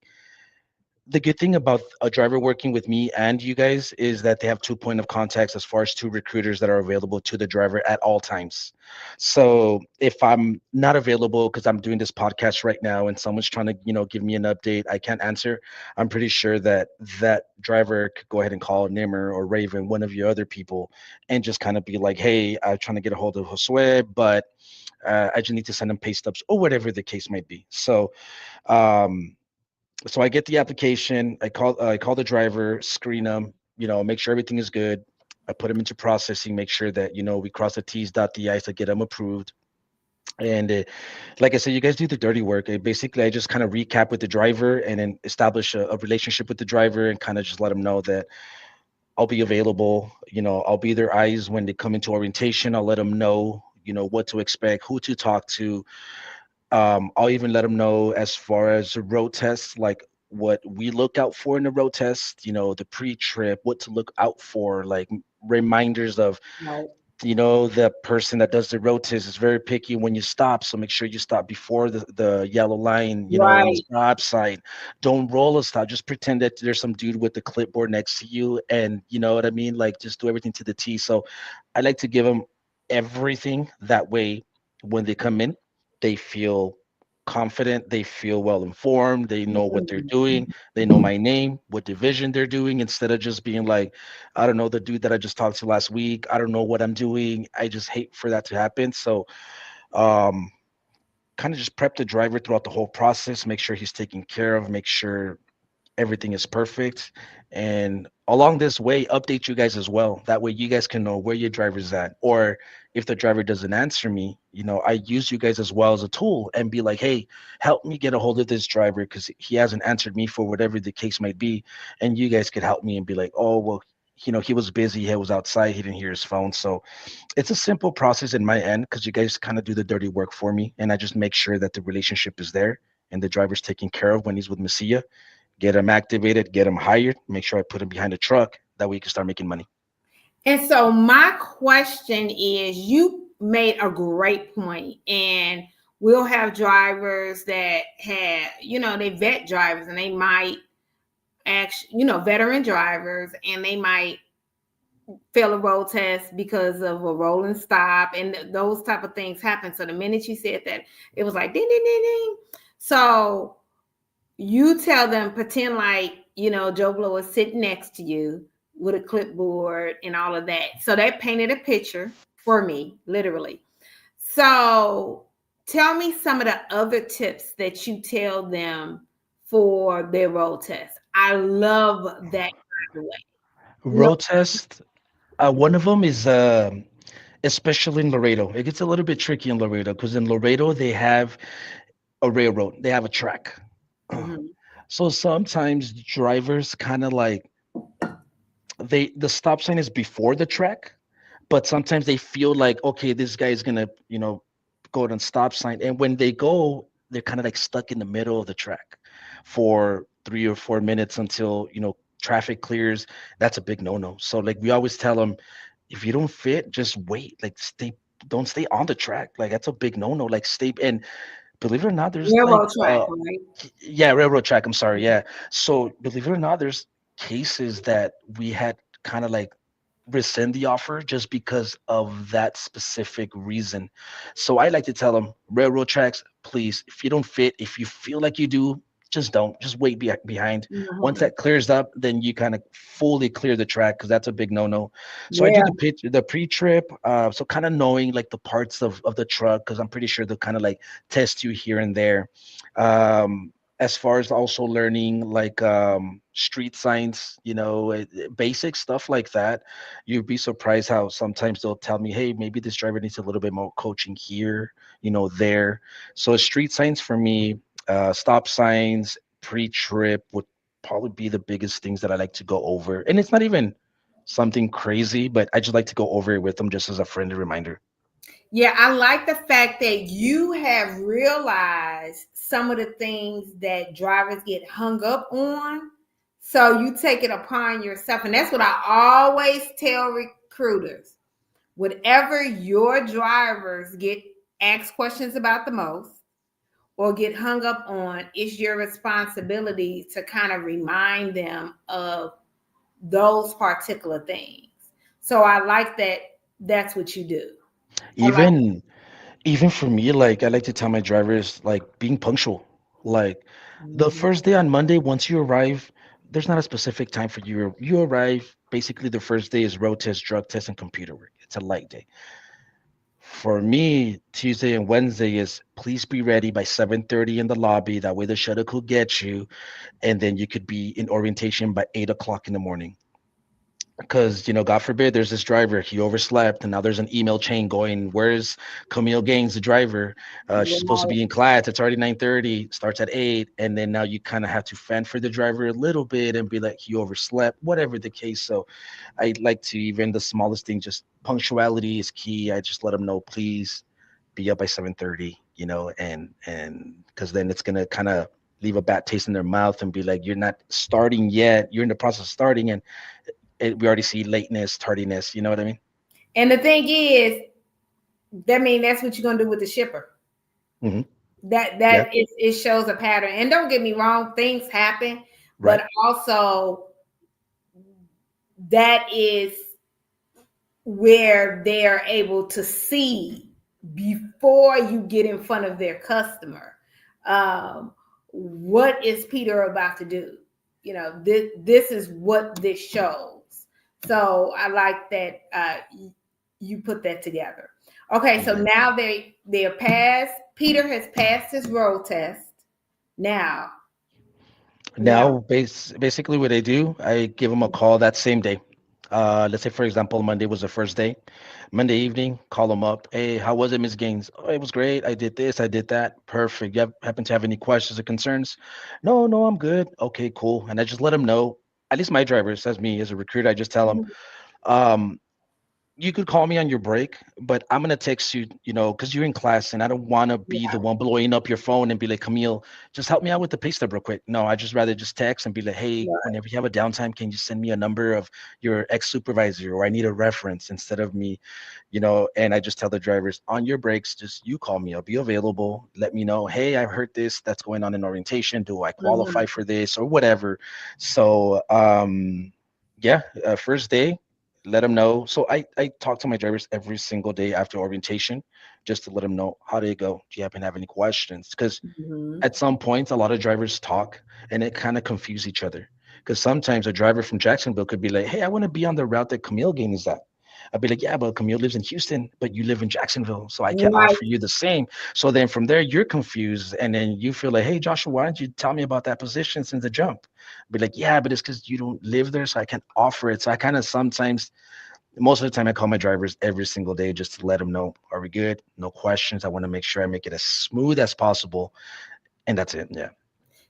the good thing about a driver working with me and you guys is that they have two point of contacts as far as two recruiters that are available to the driver at all times. So if I'm not available because I'm doing this podcast right now and someone's trying to, give me an update, I can't answer. I'm pretty sure that that driver could go ahead and call Nimmer or Raven, one of your other people, and just kind of be like, hey, I'm trying to get a hold of Josue, but I just need to send them pay stubs or whatever the case might be. Um, so I get the application. I call the driver, screen them, make sure everything is good. I put them into processing, make sure that we cross the T's, dot the I's to get them approved. And like I said, you guys do the dirty work. Basically, I just kind of recap with the driver and then establish a relationship with the driver and kind of just let them know that I'll be available. I'll be their eyes when they come into orientation. I'll let them know, what to expect, who to talk to, I'll even let them know as far as the road tests, like what we look out for in the road test, the pre-trip, what to look out for, like reminders of, Right. the person that does the road test is very picky when you stop. So make sure you stop before the yellow line, on the Right. stop sign. Don't roll a stop. Just pretend that there's some dude with the clipboard next to you. And you know what I mean? Like just do everything to the T. So I like to give them everything that way when they come in, they feel confident, they feel well informed, they know what they're doing, they know my name, what division they're doing, instead of just being like, I don't know the dude that I just talked to last week. I don't know what I'm doing. I just hate for that to happen. So um kind of just prep the driver throughout the whole process, make sure he's taken care of, make sure everything is perfect. And along this way, update you guys as well. That way you guys can know where your driver's at. Or if the driver doesn't answer me, I use you guys as well as a tool and be like, hey, help me get a hold of this driver because he hasn't answered me for whatever the case might be. And you guys could help me and be like, oh, well, he was busy, he was outside, he didn't hear his phone. So it's a simple process in my end because you guys kind of do the dirty work for me. And I just make sure that the relationship is there and the driver's taken care of when he's with Messia, get him activated, get him hired, make sure I put him behind the truck. That way you can start making money. And so my question is, you made a great point, and we'll have drivers that have, they vet drivers, and they might actually, veteran drivers, and they might fail a road test because of a rolling stop, and those type of things happen. So the minute you said that, it was like ding, ding, ding, ding. So you tell them, pretend like, Joe Blow is sitting next to you with a clipboard and all of that. So that painted a picture for me, literally. So tell me some of the other tips that you tell them for their road test. I love that, by the way. Road test, one of them is especially in Laredo. It gets a little bit tricky in Laredo because in Laredo they have a railroad, they have a track. Mhm. So sometimes drivers kind of like the stop sign is before the track, but sometimes they feel like, okay, this guy is gonna, go on stop sign. And when they go, they're kind of like stuck in the middle of the track for 3 or 4 minutes until, traffic clears. That's a big no-no. So like we always tell them, if you don't fit, just wait. Like don't stay on the track. Like that's a big no-no. Like stay and believe it or not, there's like Railroad track, right? yeah, railroad track. I'm sorry, yeah. So believe it or not, there's cases that we had kind of like rescind the offer just because of that specific reason. So I like to tell them, railroad tracks, please, if you don't fit, if you feel like you do, just don't. Just wait behind. Once Mhm. that clears up, then you kind of fully clear the track because that's a big no-no. So I do Yeah. the pre-trip. So kind of knowing like the parts of the truck because I'm pretty sure they'll kind of like test you here and there. As far as also learning like street signs, basic stuff like that. You'd be surprised how sometimes they'll tell me, hey, maybe this driver needs a little bit more coaching here, there. So street signs for me, stop signs, pre-trip would probably be the biggest things that I like to go over. And it's not even something crazy, but I just like to go over it with them just as a friendly reminder. Yeah, I like the fact that you have realized some of the things that drivers get hung up on. So you take it upon yourself. And that's what I always tell recruiters. Whatever your drivers get asked questions about the most or get hung up on, it's your responsibility to kind of remind them of those particular things. So I like that that's what you do. I like. Even for me, like I like to tell my drivers, like being punctual. Like the first day on Monday, once you arrive, there's not a specific time for you. You arrive, basically the first day is road test, drug test, and computer work. It's a light day. For me, Tuesday and Wednesday is please be ready by 7:30 in the lobby. That way the shuttle could get you, and then you could be in orientation by 8 o'clock in the morning because god forbid there's this driver he overslept and now there's an email chain going, where's Kameel Gaines, the driver? She's supposed to be in class, it's already 9:30, starts at 8, and then now you kind of have to fend for the driver a little bit and be like he overslept, whatever the case. So I like to, even the smallest thing, just punctuality is key. I just let them know, please be up by 7:30. and because then it's gonna kind of leave a bad taste in their mouth and be like, you're not starting yet, you're in the process of starting, and we already see lateness, tardiness. You know what I mean? And the thing is, that's what you're gonna do with the shipper. Mm-hmm. Yeah. It shows a pattern. And don't get me wrong, things happen, Right. but also that is where they're able to see before you get in front of their customer. What is Peter about to do? This is what this shows. So I like that you put that together. Okay, so now they're passed. Peter has passed his road test. Now, Basically what I do, I give them a call that same day. Let's say, for example, Monday was the first day. Monday evening, call them up. Hey, how was it, Miss Gaines? Oh, it was great. I did this, I did that. Perfect. You happen to have any questions or concerns? No, no, I'm good. Okay, cool. And I just let them know. At least my drivers, as me as a recruiter, I just tell them, um, you could call me on your break, but I'm gonna text you, because you're in class, and I don't want to be the one blowing up your phone and be like, Kameel, just help me out with the pay stub real quick. No, I just rather just text and be like, hey, whenever you have a downtime, can you send me a number of your ex supervisor, or I need a reference, instead of me, And I just tell the drivers, on your breaks, just you call me, I'll be available. Let me know, hey, I've heard this that's going on in orientation. Do I qualify for this or whatever? So, yeah, first day, let them know. So I talk to my drivers every single day after orientation, just to let them know, how did it go? Do you happen to have any questions? Because at some point, a lot of drivers talk and it kind of confuse each other. Because sometimes a driver from Jacksonville could be like, hey, I want to be on the route that Kameel Gaines is at. I'd be like, yeah, but Kameel lives in Houston, but you live in Jacksonville, so I can't right. offer you the same. So then from there, you're confused, and then you feel like, hey, Joshua, why don't you tell me about that position since the jump? Be like, yeah, but it's because you don't live there, so I can't offer it. So I kind of sometimes, most of the time, I call my drivers every single day just to let them know, are we good? No questions. I want to make sure I make it as smooth as possible, and that's it. Yeah.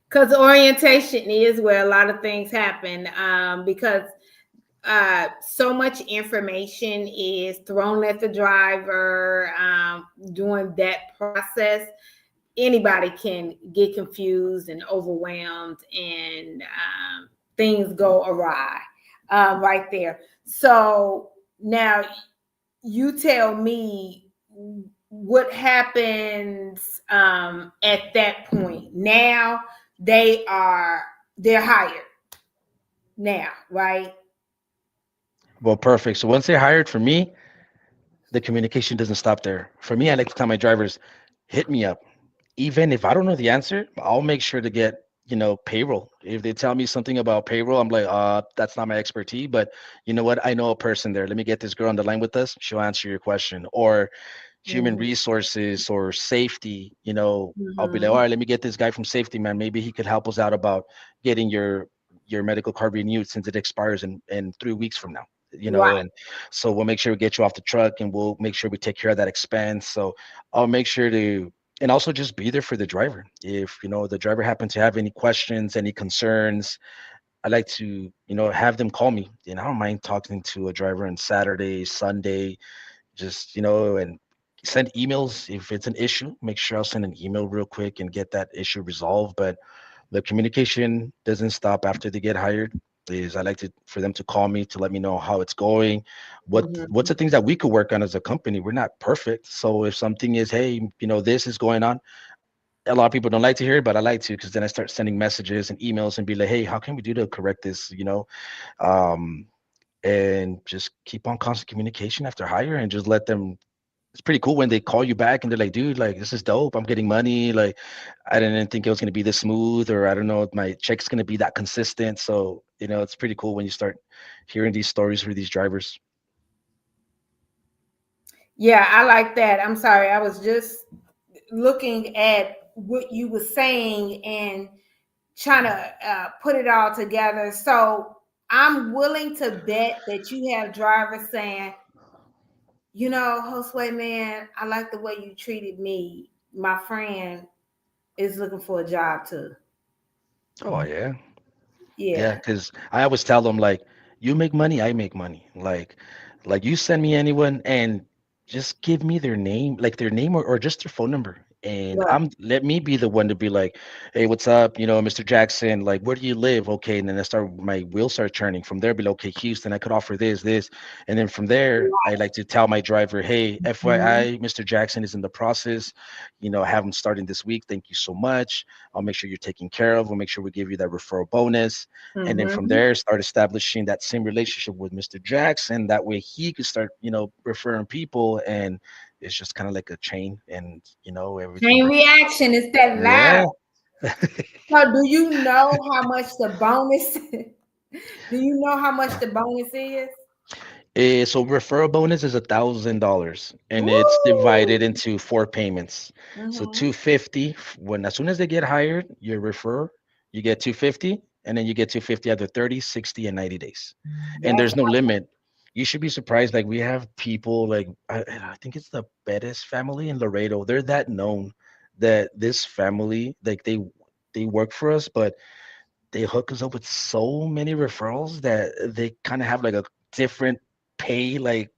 Because orientation is where a lot of things happen, because so much information is thrown at the driver during that process. Anybody can get confused and overwhelmed, and things go awry right there. So now you tell me what happens at that point. Now they're hired now, right? Well, perfect. So once they're hired, for me, the communication doesn't stop there. For me, I like to tell my drivers, hit me up. Even if I don't know the answer, I'll make sure to get, payroll. If they tell me something about payroll, I'm like, that's not my expertise, but you know what? I know a person there. Let me get this girl on the line with us. She'll answer your question. Or human resources or safety, I'll be like, all right, let me get this guy from safety, man. Maybe he could help us out about getting your medical card renewed, since it expires in 3 weeks from now. Right. And so we'll make sure we get you off the truck, and we'll make sure we take care of that expense. So I'll make sure to, and also just be there for the driver. If the driver happens to have any questions, any concerns, I like to, have them call me. And I don't mind talking to a driver on Saturday, Sunday, just, and send emails if it's an issue. Make sure I'll send an email real quick and get that issue resolved. But the communication doesn't stop after they get hired. Is I like to, for them to call me to let me know how it's going, what's the things that we could work on as a company. We're not perfect, so if something is, hey, this is going on, a lot of people don't like to hear it, but I like to, because then I start sending messages and emails and be like, hey, how can we do to correct this, um, and just keep on constant communication after hire, and just let them. It's pretty cool when they call you back and they're like, dude, like, this is dope. I'm getting money. Like, I didn't think it was going to be this smooth, or I don't know if my check's going to be that consistent. So, it's pretty cool when you start hearing these stories from these drivers. Yeah, I like that. I'm sorry. I was just looking at what you were saying and trying to put it all together. So I'm willing to bet that you have drivers saying, Josue, man, I like the way you treated me. My friend is looking for a job too. Oh, yeah. Yeah, Yeah. because I always tell them, like, you make money, I make money. Like you send me anyone and just give me their name, like their name, or just their phone number. And Right. let me be the one to be like, hey, what's up? Mr. Jackson, like, where do you live? Okay. And then my wheels start turning from there, be like, okay, Houston, I could offer this. And then from there, I like to tell my driver, hey, Mhm. FYI, Mr. Jackson is in the process. I have him starting this week. Thank you so much. I'll make sure you're taken care of. We'll make sure we give you that referral bonus. And then from Mhm. there, start establishing that same relationship with Mr. Jackson. That way he could start, referring people, and it's just kind of like a chain, and everything Chain works. reaction is that Yeah. loud. So do you know how much the bonus do you know how much the bonus is? So referral bonus is $1,000, and it's divided Woo! into 4 payments. So Mhm. 250 as soon as they get hired, you refer, you get 250, and then you get 250 after 30, 60, and 90 days. And That's there's no limit. You should be surprised. Like, we have people like, I think it's the Bettis family in Laredo. They're that known that this family, like, they work for us, but they hook us up with so many referrals that they kind of have like a different pay, like,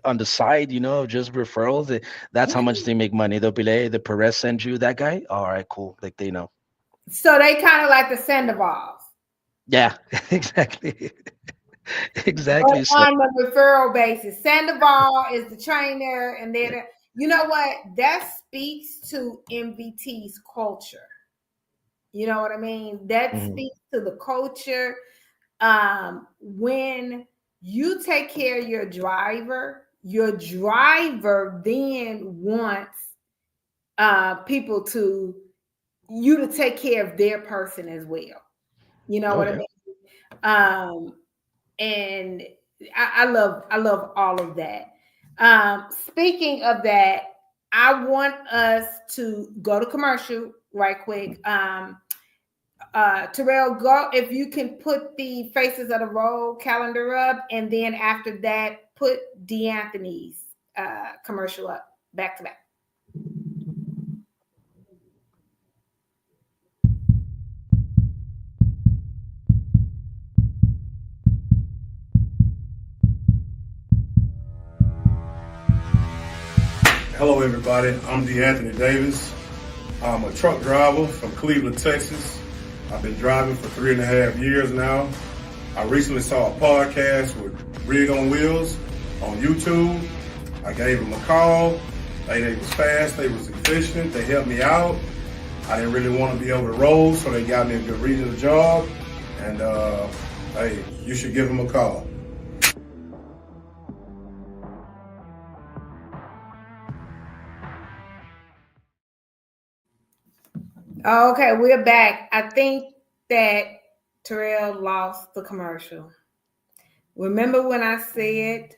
on the side, just referrals. That's how much they make money. They'll be like, hey, the Perez send you that guy. All right, cool. Like, they know. so they kind of like the Sandoval's, Yeah, exactly. but Exactly. So, on the referral basis. Sandoval is the trainer, and then you know what? That speaks to MVT's culture. You know what I mean? That mhm. speaks to the culture. When you take care of your driver then wants people to you to take care of their person as well. You know Oh what I yeah. mean? And I love all of that. Speaking of that, I want us to go to commercial right quick. Terrell, go if you can put the Faces of the Road calendar up, and then after that, put DeAnthony's commercial up back to back. Hello, everybody. I'm DeAnthony Davis. I'm a truck driver from Cleveland, Texas. I've been driving for 3.5 years now. I recently saw a podcast with Rig on Wheels on YouTube. I gave them a call. They was fast. They was efficient. They helped me out. I didn't really want to be over the road, so they got me a good regional job. And hey, you should give them a call. Okay, we're back. I think that Terrell lost the commercial. Remember when I said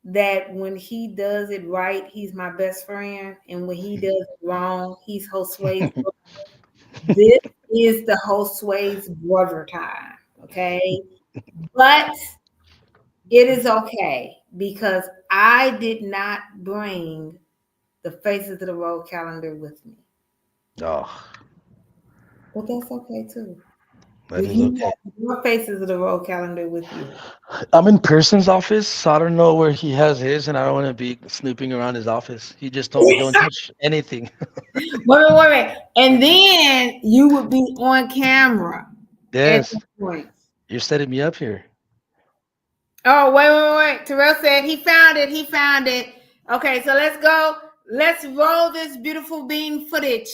that when he does it right, he's my best friend, and when he does it wrong, he's Josue's brother. This is the Josue's brother time, okay? But it is okay because I did not bring the Faces of the Road calendar with me. Oh, But that's okay too. Do that is you okay. have your Faces of the Road calendar with you? I'm in Pearson's office, so I don't know where he has his, and I don't want to be snooping around his office. He just told me don't touch anything. Wait. And then you would be on camera at Yes, that point. you're setting me up here. Oh, wait. Terrell said he found it. He found it. Okay, so let's go. Let's roll this beautiful bean footage.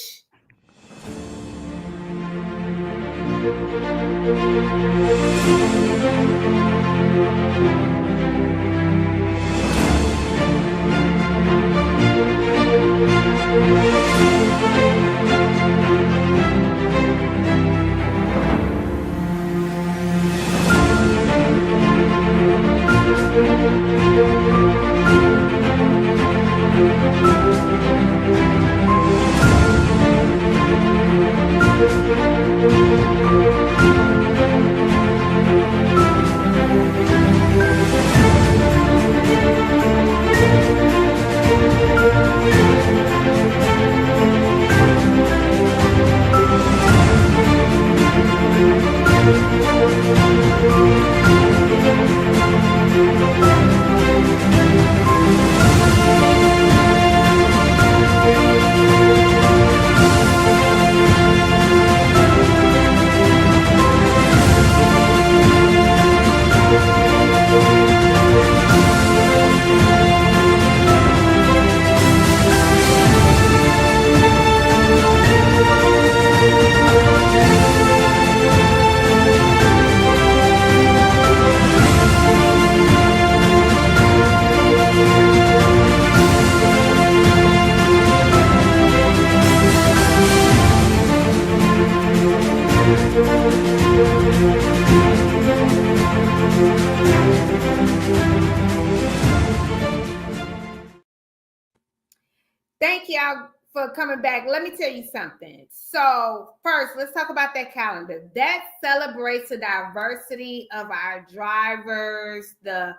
Thank y'all for coming back. Let me tell you something. So first, let's talk about that calendar. That celebrates the diversity of our drivers, the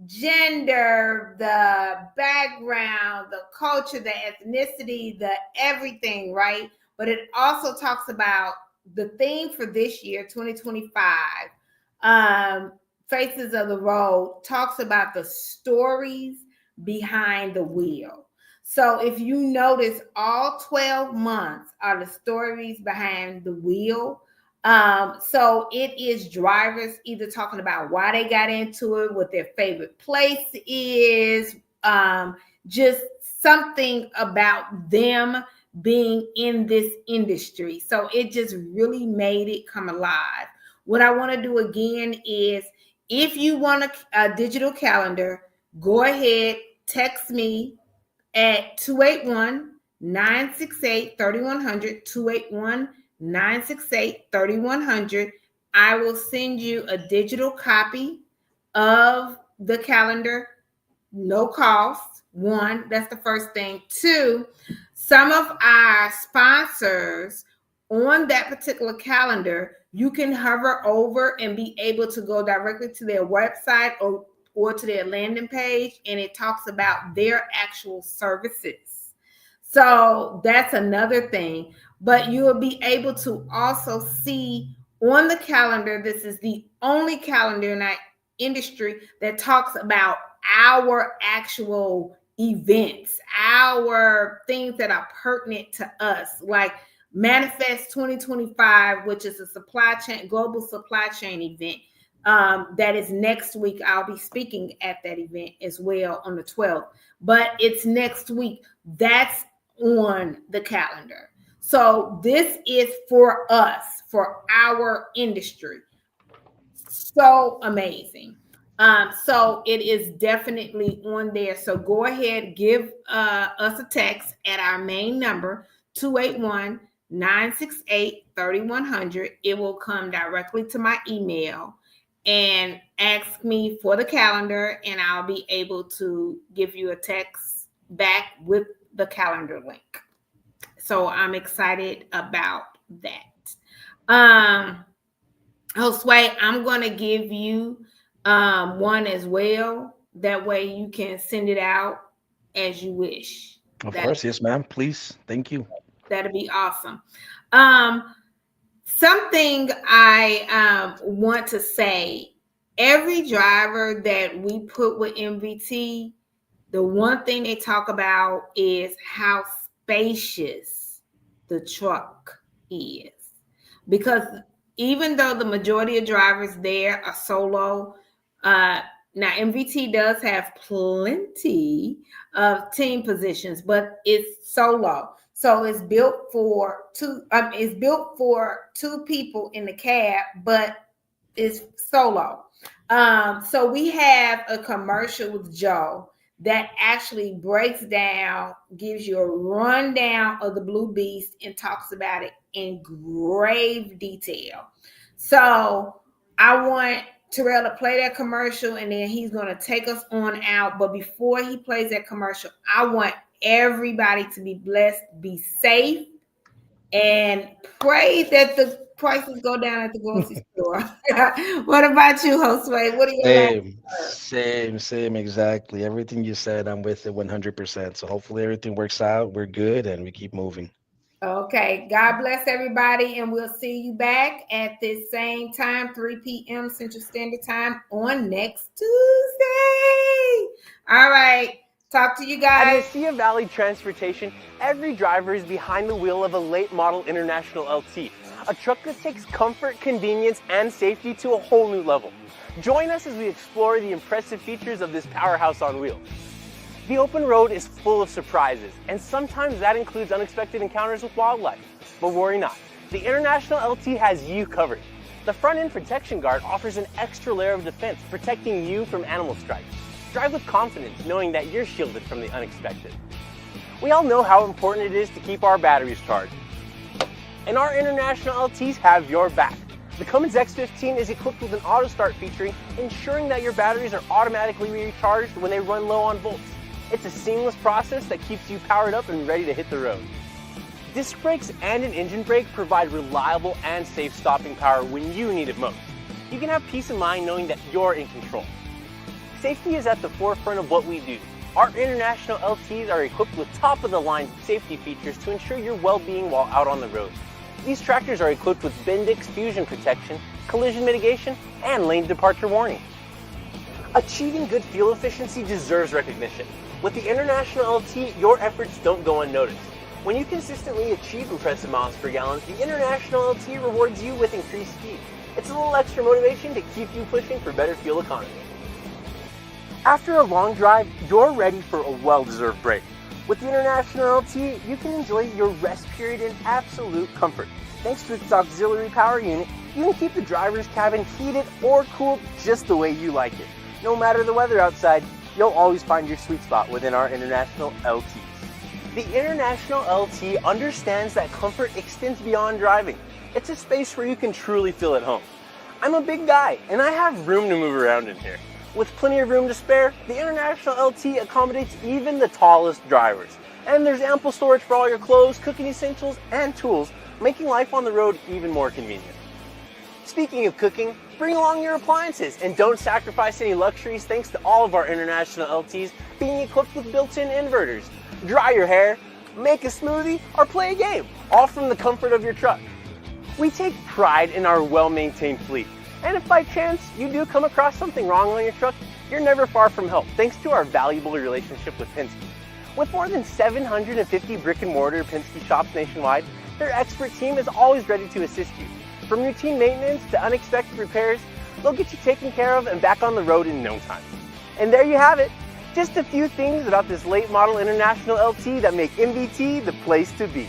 gender, the background, the culture, the ethnicity, the everything, right? But it also talks about the theme for this year, 2025, Faces of the Road, talks about the stories behind the wheel. So if you notice, all 12 months are the stories behind the wheel. So it is drivers either talking about why they got into it, what their favorite place is, just something about them being in this industry. So it just really made it come alive. What I want to do again is, if you want a digital calendar, go ahead, text me at 281-968-3100, 281-968-3100. I will send you a digital copy of the calendar, no cost. One, that's the first thing. Two, some of our sponsors on that particular calendar, you can hover over and be able to go directly to their website or to their landing page, and it talks about their actual services. So that's another thing. But you will be able to also see on the calendar, this is the only calendar in our industry that talks about our actual events, our things that are pertinent to us, like Manifest 2025, which is a global supply chain event. That is next week. I'll be speaking at that event as well on the 12th, but it's next week. That's on the calendar. So this is for us, for our industry. So amazing. So it is definitely on there. So go ahead, give us a text at our main number, 281-968-3100. It will come directly to my email and ask me for the calendar, and I'll be able to give you a text back with the calendar link. So I'm excited about that. Josue, I'm going to give you one as well. That way you can send it out as you wish. Of course, yes, ma'am. Please. Thank you. That'd be awesome. Something I want to say, every driver that we put with MVT, the one thing they talk about is how spacious the truck is. Because even though the majority of drivers there are solo, now MVT does have plenty of team positions, but it's solo. So it's built for two. It's built for two people in the cab, but it's solo. So we have a commercial with Joe that actually breaks down, gives you a rundown of the Blue Beast, and talks about it in grave detail. So I want Terrell to play that commercial, and then he's going to take us on out. But before he plays that commercial, I want everybody to be blessed, be safe, and pray that the prices go down at the grocery store. What about you, Josue? What are your Same, exactly. Everything you said, I'm with it 100%. So hopefully everything works out. We're good, and we keep moving. Okay. God bless everybody, and we'll see you back at this same time, 3 p.m. Central Standard Time on next Tuesday. All right. Talk to you guys. At Mesilla Valley Transportation, every driver is behind the wheel of a late model International LT, a truck that takes comfort, convenience, and safety to a whole new level. Join us as we explore the impressive features of this powerhouse on wheels. The open road is full of surprises, and sometimes that includes unexpected encounters with wildlife. But worry not, the International LT has you covered. The front end protection guard offers an extra layer of defense, protecting you from animal strikes. Drive with confidence, knowing that you're shielded from the unexpected. We all know how important it is to keep our batteries charged, and our International LTs have your back. The Cummins X15 is equipped with an auto start feature, ensuring that your batteries are automatically recharged when they run low on volts. It's a seamless process that keeps you powered up and ready to hit the road. Disc brakes and an engine brake provide reliable and safe stopping power when you need it most. You can have peace of mind knowing that you're in control. Safety is at the forefront of what we do. Our International LTs are equipped with top-of-the-line safety features to ensure your well-being while out on the road. These tractors are equipped with Bendix fusion protection, collision mitigation, and lane departure warning. Achieving good fuel efficiency deserves recognition. With the International LT, your efforts don't go unnoticed. When you consistently achieve impressive miles per gallon, the International LT rewards you with increased speed. It's a little extra motivation to keep you pushing for better fuel economy. After a long drive, you're ready for a well-deserved break. With the International LT, you can enjoy your rest period in absolute comfort. Thanks to its auxiliary power unit, you can keep the driver's cabin heated or cooled just the way you like it. No matter the weather outside, you'll always find your sweet spot within our International LTs. The International LT understands that comfort extends beyond driving. It's a space where you can truly feel at home. I'm a big guy, and I have room to move around in here. With plenty of room to spare, the International LT accommodates even the tallest drivers. And there's ample storage for all your clothes, cooking essentials, and tools, making life on the road even more convenient. Speaking of cooking, bring along your appliances and don't sacrifice any luxuries thanks to all of our International LTs being equipped with built-in inverters. Dry your hair, make a smoothie, or play a game, all from the comfort of your truck. We take pride in our well-maintained fleet. And if by chance you do come across something wrong on your truck, you're never far from help thanks to our valuable relationship with Penske. With more than 750 brick and mortar Penske shops nationwide, their expert team is always ready to assist you. From routine maintenance to unexpected repairs, they'll get you taken care of and back on the road in no time. And there you have it. Just a few things about this late model International LT that make MVT the place to be.